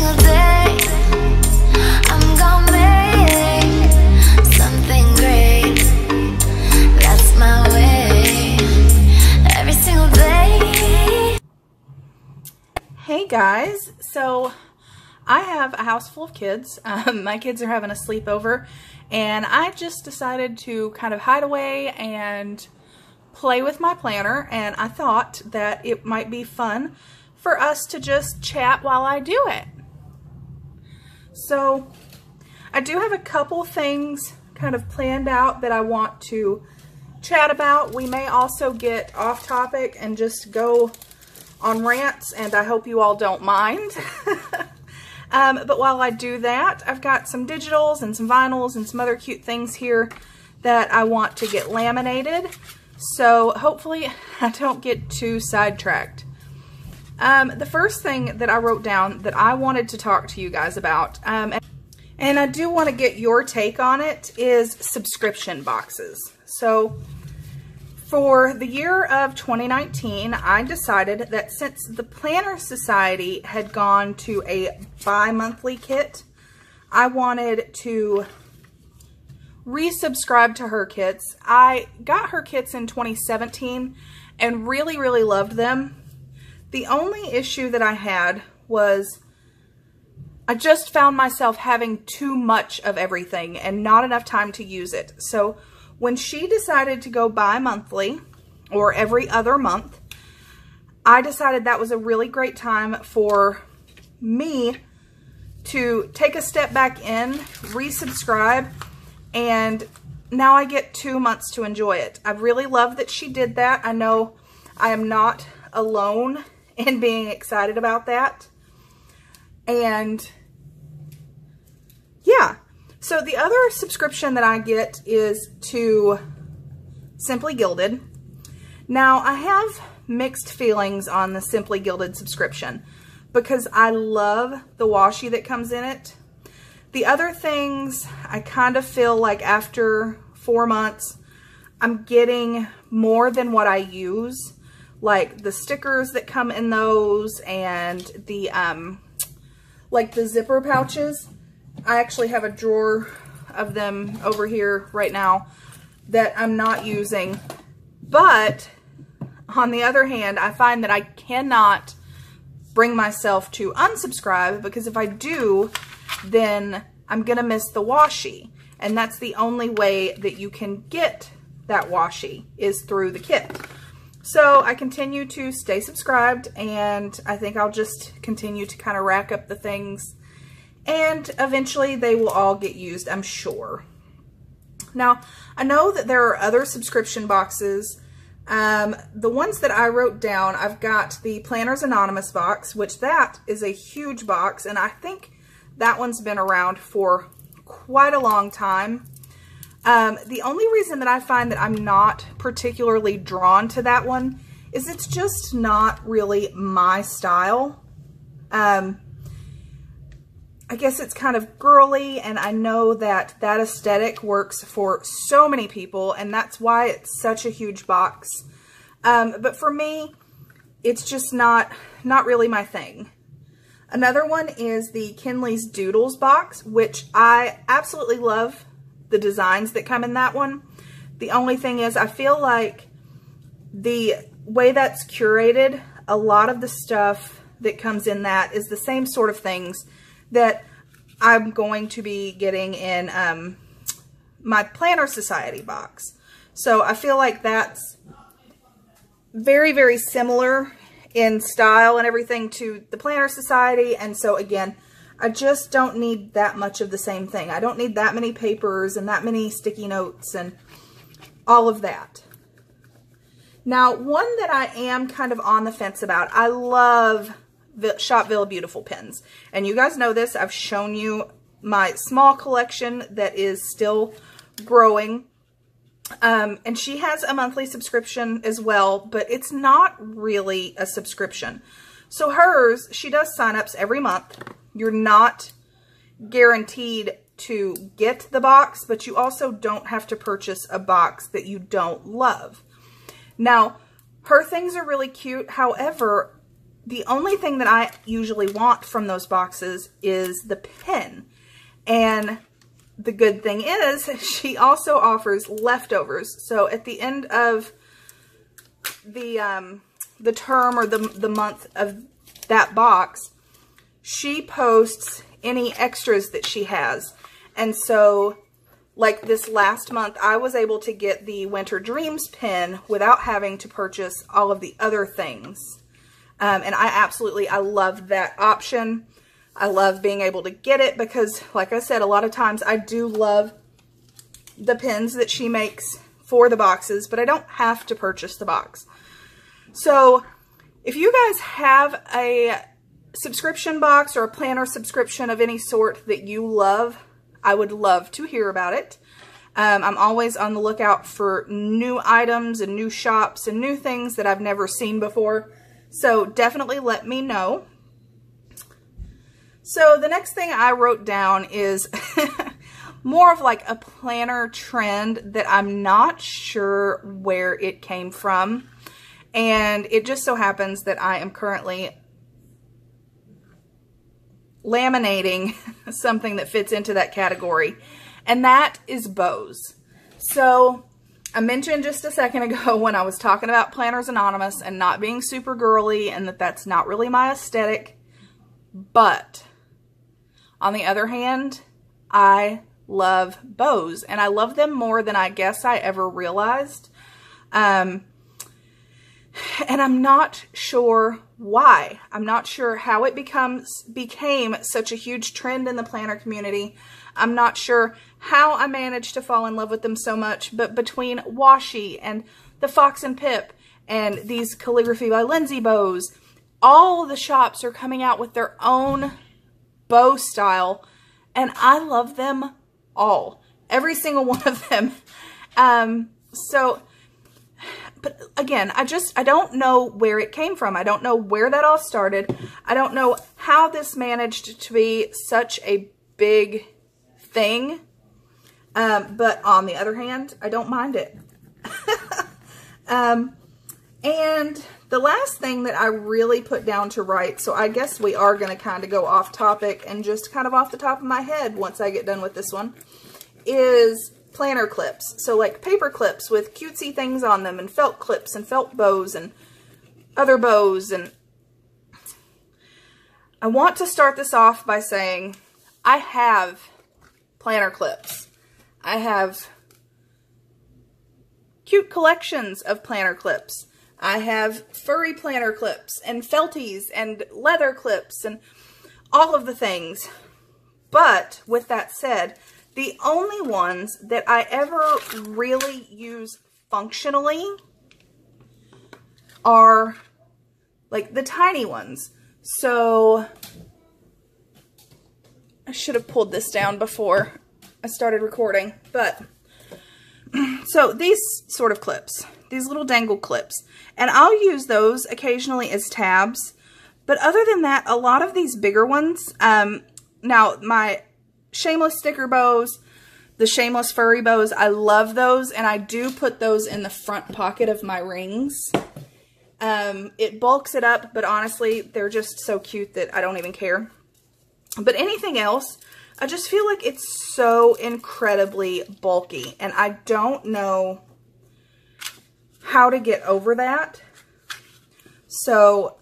single day I'm gonna make something great. That's my way. Every single day. Hey guys, so I have a house full of kids. My kids are having a sleepover, and I just decided to kind of hide away and play with my planner, and I thought that it might be fun for us to just chat while I do it. So I do have a couple things kind of planned out that I want to chat about. We may also get off topic and just go on rants, and I hope you all don't mind. But while I do that, I've got some digitals and some vinyls and some other cute things here that I want to get laminated. So hopefully I don't get too sidetracked. The first thing that I wrote down that I wanted to talk to you guys about, and I do want to get your take on it, is subscription boxes. So for the year of 2019, I decided that since the Planner Society had gone to a bi-monthly kit, I wanted to resubscribe to her kits. I got her kits in 2017 and really, really loved them. The only issue that I had was I just found myself having too much of everything and not enough time to use it. So when she decided to go bi-monthly, or every other month, I decided that was a really great time for me to take a step back in, resubscribe, and now I get 2 months to enjoy it. I really love that she did that. I know I am not alone in being excited about that. And yeah. So the other subscription that I get is to Simply Gilded. Now, I have mixed feelings on the Simply Gilded subscription because I love the washi that comes in it. The other things, I kind of feel like after 4 months, I'm getting more than what I use, like the stickers that come in those and the, like the zipper pouches. I actually have a drawer of them over here right now that I'm not using. But on the other hand, I find that I cannot bring myself to unsubscribe, because if I do, then I'm going to miss the washi. And that's the only way that you can get that washi, is through the kit. So I continue to stay subscribed, and I think I'll just continue to kind of rack up the things, and eventually they will all get used, I'm sure. Now, I know that there are other subscription boxes. The ones that I wrote down, I've got the Planners Anonymous box, which that is a huge box, and I think that one's been around for quite a long time. The only reason that I find that I'm not particularly drawn to that one is it's just not really my style. I guess it's kind of girly, and I know that that aesthetic works for so many people, and that's why it's such a huge box. But for me, it's just not really my thing. Another one is the Kinley's Doodles box, which I absolutely love the designs that come in that one. The only thing is, I feel like the way that's curated, a lot of the stuff that comes in that is the same sort of things that I'm going to be getting in my Planner Society box. So I feel like that's very, very similar in style and everything to the Planner Society. And so again, I just don't need that much of the same thing. I don't need that many papers and that many sticky notes and all of that. Now, one that I am kind of on the fence about, I love Shop Villa Beautiful pens. And you guys know this. I've shown you my small collection that is still growing. And she has a monthly subscription as well, but it's not really a subscription. So hers, she does sign-ups every month. You're not guaranteed to get the box, but you also don't have to purchase a box that you don't love. Now, her things are really cute. However, the only thing that I usually want from those boxes is the pin. And the good thing is she also offers leftovers. So at the end of the term or the month of that box, she posts any extras that she has. And so like this last month, I was able to get the Winter Dreams pin without having to purchase all of the other things. And I love that option. I love being able to get it because, like I said, a lot of times I do love the pins that she makes for the boxes, but I don't have to purchase the box. So if you guys have a subscription box or a planner subscription of any sort that you love, I would love to hear about it. I'm always on the lookout for new items and new shops and new things that I've never seen before. So definitely let me know. So the next thing I wrote down is more of like a planner trend that I'm not sure where it came from. And it just so happens that I am currently laminating something that fits into that category. And that is bows. So I mentioned just a second ago when I was talking about Planners Anonymous and not being super girly and that that's not really my aesthetic. But on the other hand, I love bows and I love them more than I guess I ever realized. And I'm not sure why. I'm not sure how it became such a huge trend in the planner community. I'm not sure how I managed to fall in love with them so much, but between washi and the Fox and Pip and these Calligraphy by Lindsay bows, all the shops are coming out with their own bow style, and I love them all. Every single one of them. But again, I don't know where it came from. I don't know where that all started. I don't know how this managed to be such a big thing. But on the other hand, I don't mind it. And the last thing that I really put down to write, so I guess we are going to kind of go off topic and just kind of off the top of my head once I get done with this one, is planner clips. So like paper clips with cutesy things on them and felt clips and felt bows and other bows. And I want to start this off by saying I have planner clips. I have cute collections of planner clips. I have furry planner clips and felties and leather clips and all of the things. But with that said, the only ones that I ever really use functionally are like the tiny ones. So I should have pulled this down before I started recording, but so these sort of clips, these little dangle clips, and I'll use those occasionally as tabs, but other than that, a lot of these bigger ones, now my Shameless sticker bows, the Shameless furry bows, I love those, and I do put those in the front pocket of my rings. It bulks it up, but honestly, they're just so cute that I don't even care. But anything else, I just feel like it's so incredibly bulky, and I don't know how to get over that. So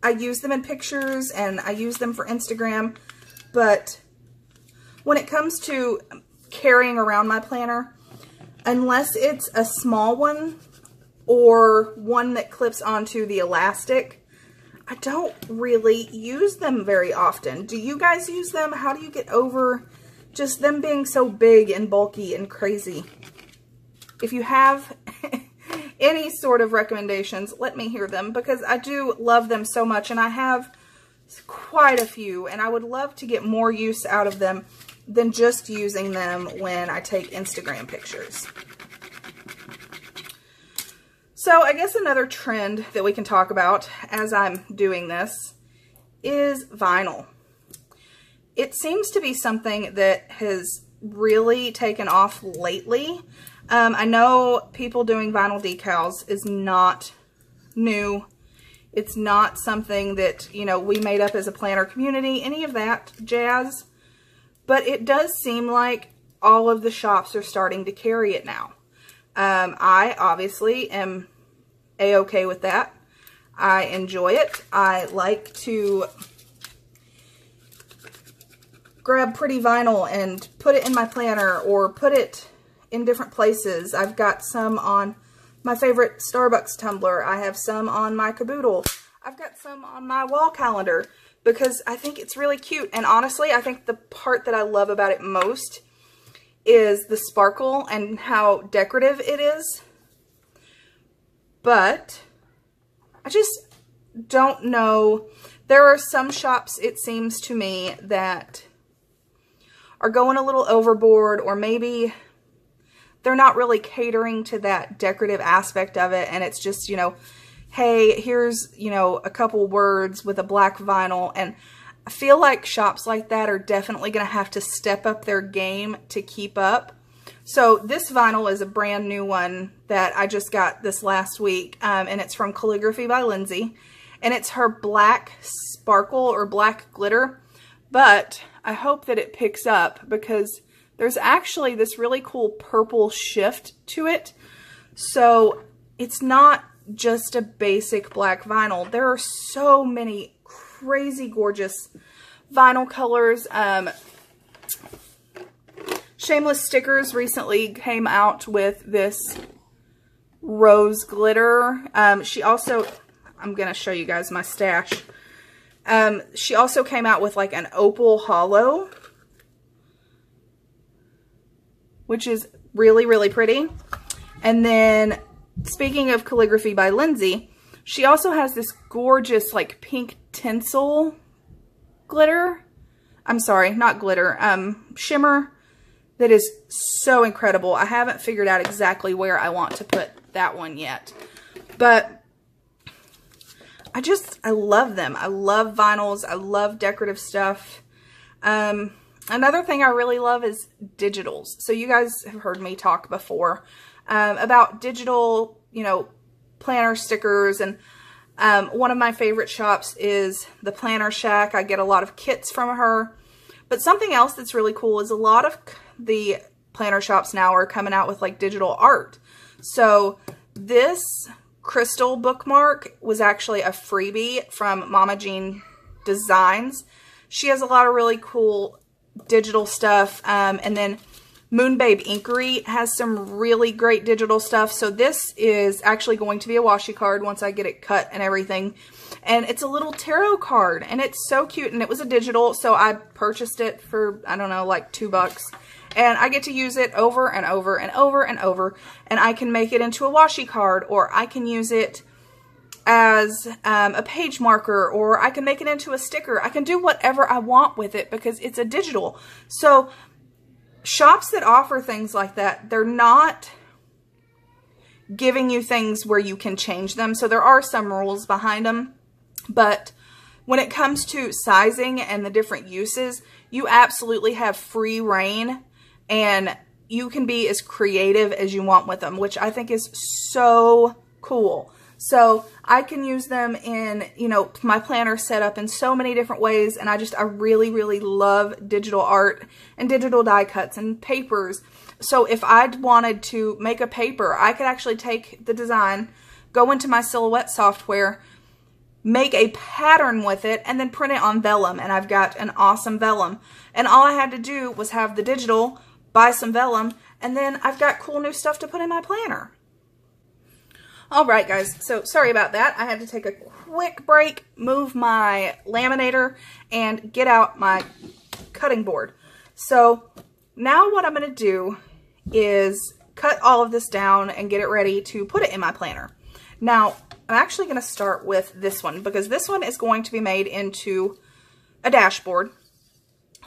I use them in pictures, and I use them for Instagram, but when it comes to carrying around my planner, unless it's a small one or one that clips onto the elastic, I don't really use them very often. Do you guys use them? How do you get over just them being so big and bulky and crazy? If you have any sort of recommendations, let me hear them, because I do love them so much, and I have quite a few, and I would love to get more use out of them than just using them when I take Instagram pictures. So I guess another trend that we can talk about as I'm doing this is vinyl. It seems to be something that has really taken off lately. I know people doing vinyl decals is not new It's not something that, you know, we made up as a planner community, any of that jazz. But it does seem like all of the shops are starting to carry it now. I obviously am a-okay with that. I enjoy it. I like to grab pretty vinyl and put it in my planner or put it in different places. I've got some on my favorite Starbucks tumbler. I have some on my caboodle. I've got some on my wall calendar because I think it's really cute. And honestly, I think the part that I love about it most is the sparkle and how decorative it is. But I just don't know. There are some shops, it seems to me, that are going a little overboard, or maybe they're not really catering to that decorative aspect of it. And it's just, you know, hey, here's, you know, a couple words with a black vinyl. And I feel like shops like that are definitely going to have to step up their game to keep up. So this vinyl is a brand new one that I just got this last week. And it's from Calligraphy by Lindsay. And it's her black sparkle or black glitter. But I hope that it picks up because there's actually this really cool purple shift to it. So it's not just a basic black vinyl. There are so many crazy gorgeous vinyl colors. Shameless Stickers recently came out with this rose glitter. She also, I'm going to show you guys my stash. She also came out with like an opal hollow, which is really, really pretty. And then, speaking of Calligraphy by Lindsay, she also has this gorgeous like pink tinsel glitter. I'm sorry, not glitter, shimmer that is so incredible. I haven't figured out exactly where I want to put that one yet. But I love them. I love vinyls. I love decorative stuff. Another thing I really love is digitals. So you guys have heard me talk before about digital, you know, planner stickers. And one of my favorite shops is the Planner Shack. I get a lot of kits from her. But something else that's really cool is a lot of the planner shops now are coming out with like digital art. So this crystal bookmark was actually a freebie from Mama Jean Designs. She has a lot of really cool digital stuff. And then Moonbabe Inkery has some really great digital stuff. So this is actually going to be a washi card once I get it cut and everything. And it's a little tarot card and it's so cute. And it was a digital, so I purchased it for, I don't know, like $2. And I get to use it over and over and over and over. And I can make it into a washi card, or I can use it as a page marker, or I can make it into a sticker. I can do whatever I want with it because it's a digital. So shops that offer things like that, they're not giving you things where you can change them. So there are some rules behind them. But when it comes to sizing and the different uses, you absolutely have free reign. And you can be as creative as you want with them, which I think is so cool. So I can use them in, you know, my planner setup in so many different ways. And I really, really love digital art and digital die cuts and papers. So if I wanted to make a paper, I could actually take the design, go into my Silhouette software, make a pattern with it, and then print it on vellum. And I've got an awesome vellum. And all I had to do was have the digital, buy some vellum, and then I've got cool new stuff to put in my planner. All right, guys, so sorry about that. I had to take a quick break, move my laminator, and get out my cutting board. So now what I'm going to do is cut all of this down and get it ready to put it in my planner. Now, I'm actually going to start with this one because this one is going to be made into a dashboard.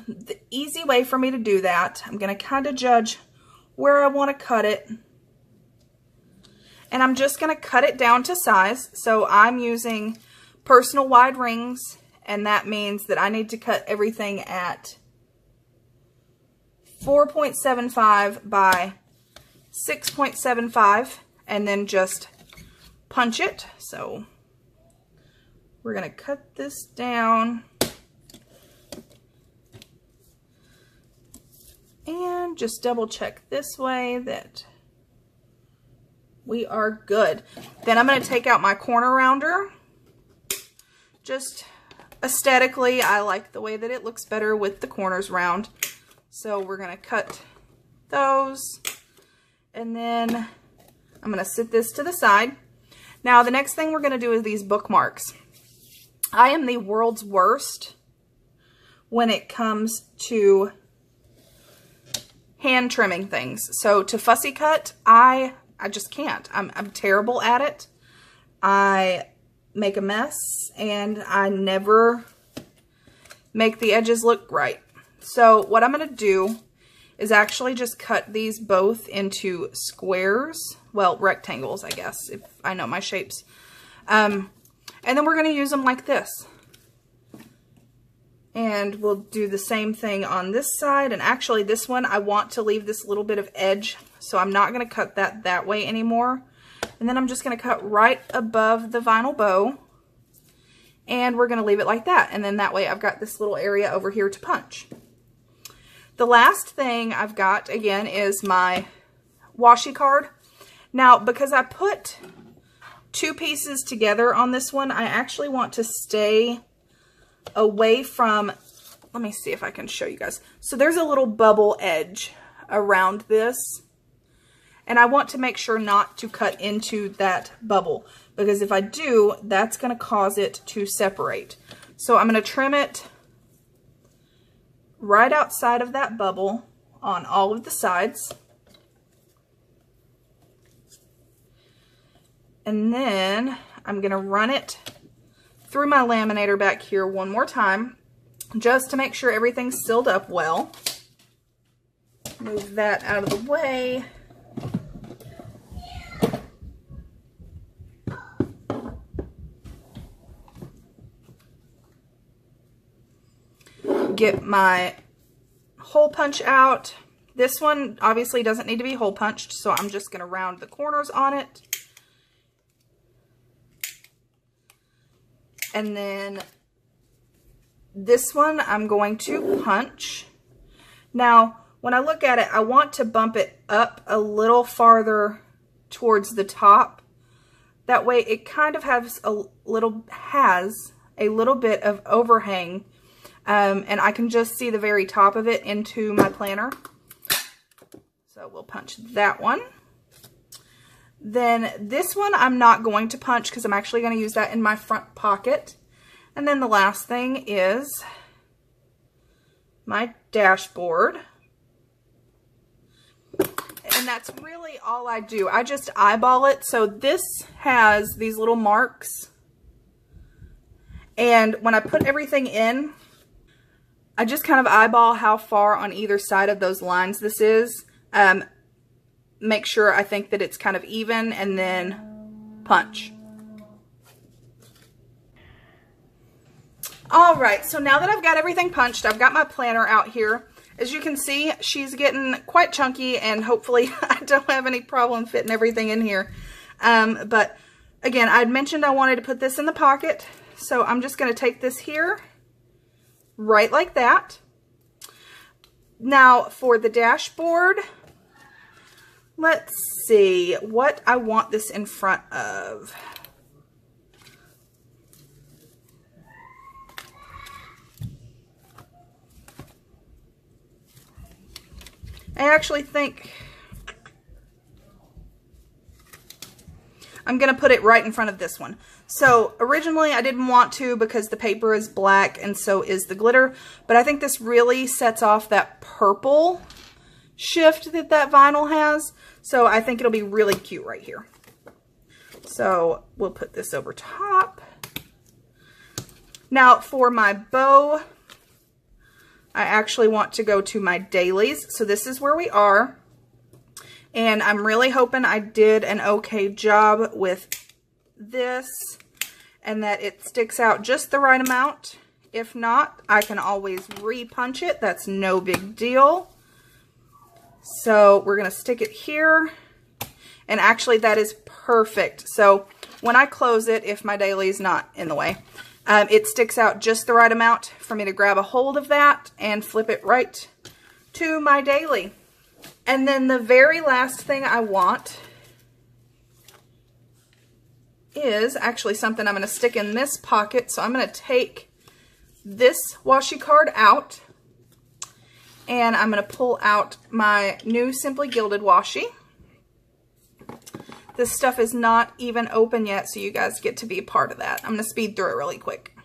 The easy way for me to do that, I'm going to kind of judge where I want to cut it. And I'm just going to cut it down to size. So I'm using personal wide rings, and that means that I need to cut everything at 4.75 by 6.75 and then just punch it. So we're going to cut this down. And just double check this way that we are good. Then I'm going to take out my corner rounder. Just aesthetically, I like the way that it looks better with the corners round. So we're going to cut those. And then I'm going to sit this to the side. Now the next thing we're going to do is these bookmarks. I am the world's worst when it comes to hand trimming things. So to fussy cut, I just can't. I'm terrible at it. I make a mess and I never make the edges look right. So what I'm going to do is actually just cut these both into squares. Well, rectangles, I guess, if I know my shapes. And then we're going to use them like this. And we'll do the same thing on this side. And actually this one, I want to leave this little bit of edge. So I'm not going to cut that way anymore. And then I'm just going to cut right above the vinyl bow. And we're going to leave it like that. And then that way I've got this little area over here to punch. The last thing I've got, again, is my washi card. Now, because I put two pieces together on this one, I actually want to stay away from, let me see if I can show you guys. So there's a little bubble edge around this. And I want to make sure not to cut into that bubble, because if I do, that's going to cause it to separate. So I'm going to trim it right outside of that bubble on all of the sides. And then I'm going to run it through my laminator back here one more time, just to make sure everything's sealed up well. Move that out of the way. Get my hole punch out. This one obviously doesn't need to be hole punched, so I'm just going to round the corners on it. And then this one I'm going to punch. Now, when I look at it, I want to bump it up a little farther towards the top. That way it kind of has a little bit of overhang. And I can just see the very top of it into my planner. So we'll punch that one. Then this one I'm not going to punch because I'm actually going to use that in my front pocket. And then the last thing is my dashboard. And that's really all I do. I just eyeball it. So this has these little marks. And when I put everything in, I just kind of eyeball how far on either side of those lines this is. Make sure I think that it's kind of even, and then punch. Alright, so now that I've got everything punched, I've got my planner out here. As you can see, she's getting quite chunky, and hopefully I don't have any problem fitting everything in here. But again, I'd mentioned I wanted to put this in the pocket, so I'm just going to take this here, right like that. Now for the dashboard, let's see what I want this in front of. I actually think I'm going to put it right in front of this one. So originally I didn't want to because the paper is black and so is the glitter, but I think this really sets off that purple shift that vinyl has. So I think it'll be really cute right here. So we'll put this over top. Now for my bow, I actually want to go to my dailies. So this is where we are. And I'm really hoping I did an okay job with this and that it sticks out just the right amount. If not, I can always re-punch it. That's no big deal. So we're going to stick it here. And actually that is perfect. So when I close it, if my daily is not in the way, it sticks out just the right amount for me to grab a hold of that and flip it right to my daily. And then the very last thing I want is actually something I'm going to stick in this pocket. So I'm going to take this washi card out and I'm going to pull out my new Simply Gilded washi. This stuff is not even open yet, so you guys get to be a part of that. I'm going to speed through it really quick.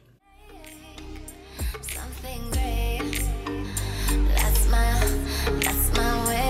Something great. That's my way.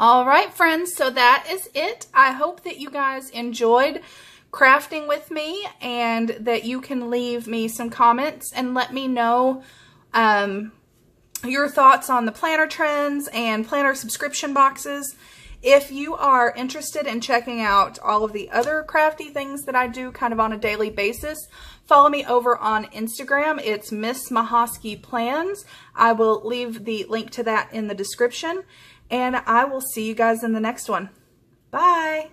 All right, friends, so that is it. I hope that you guys enjoyed crafting with me and that you can leave me some comments and let me know your thoughts on the planner trends and planner subscription boxes. If you are interested in checking out all of the other crafty things that I do kind of on a daily basis, follow me over on Instagram. It's Mrs.mahosky Plans. I will leave the link to that in the description. And I will see you guys in the next one. Bye.